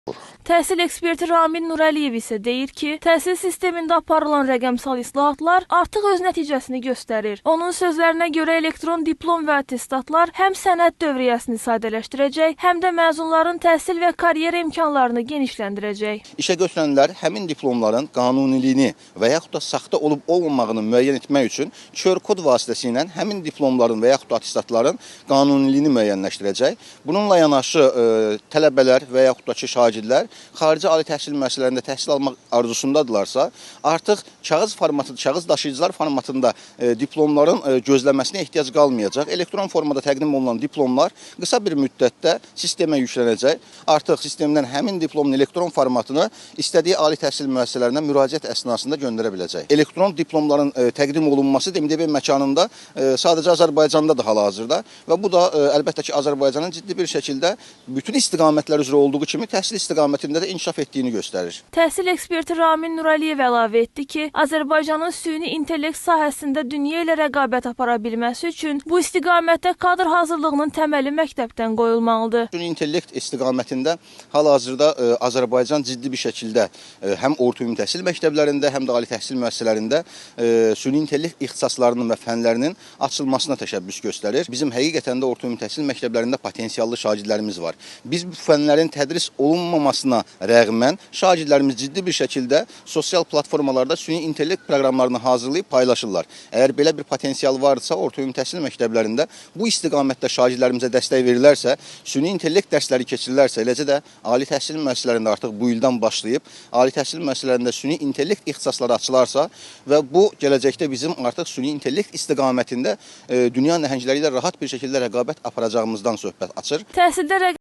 Təhsil eksperti Ramin Nurəliyev isə deyir ki, təhsil sistemində aparılan rəqəmsal islahatlar artıq öz nəticəsini göstərir. Onun sözlərinə görə elektron diplom və attestatlar həm sənəd dövriyyəsini sadələşdirəcək, həm də məzunların təhsil və karyera imkanlarını genişləndirəcək. İşə götürənlər həmin diplomların qanuniliyini və yaxud da saxta olub-olmamağını müəyyən etmək üçün QR kod vasitəsilə həmin diplomların və yaxud da attestatların qanuniliyini müəyyənləşdirəcək. Bununla yanaşı tələbələr və yaxud da ki, şagirdlər xarici ali təhsil müəssisələrində təhsil almaq arzusundadırlarsa, artıq kağız daşıyıcılar formatında diplomların gözləməsinə ehtiyac qalmayacaq. Elektron formada təqdim olunan diplomlar qısa bir müddətdə sistemə yüklənəcək. Artıq sistemdən həmin diplomun elektron formatını istədiyi ali təhsil müəssisələrinə müraciət əsnasında göndərə biləcək. Elektron diplomların təqdim olunması MDB məkanında sadəcə Azərbaycandadır hal-hazırda və bu da əlbəttə ki, Azərbaycanın ciddi bir şəkildə bütün istiqamətlər üzrə olduğu kimi təhsil istiqamətində də inkişaf etdiyini göstərir. Təhsil eksperti Ramin Nurəliyev əlavə etdi ki, Azərbaycanın süni intellekt sahəsində dünya ilə rəqabət apara bilməsi üçün bu istiqamətdə kadr hazırlığının təməli məktəbdən qoyulmalıdır. Süni intellekt istiqamətində hal-hazırda Azərbaycan ciddi bir şəkildə həm orta ümumi təhsil məktəblərində, həm də ali təhsil müəssisələrində süni intellekt ixtisaslarının və fənlərinin açılmasına təşəbbüs göstərir. Bizim həqiqətən də orta ümumi təhsil məktəblərində potensiallı şagirdlərimiz var. Biz bu fənlərin tədris olunmamasına rəğmən şagirdlərimiz ciddi bir şəkildə sosial platformalarda süni intellekt proqramlarını hazırlayıb paylaşırlar. Əgər belə bir potensial varsa, orta ümumi təhsil məktəblərində bu istiqamətdə şagirdlərimizə dəstək verilərsə, süni intellekt dərsləri keçirilərsə, eləcə də ali təhsil müəssisələrində artıq bu ildən başlayıb, ali təhsil müəssisələrində süni intellekt ixtisasları açılarsa və bu gələcəkdə bizim artıq süni intellekt istiqamətində dünya nəhəngləri ilə rahat bir şəkildə rəqabət aparacağımızdan söhbət açır. Təhsildə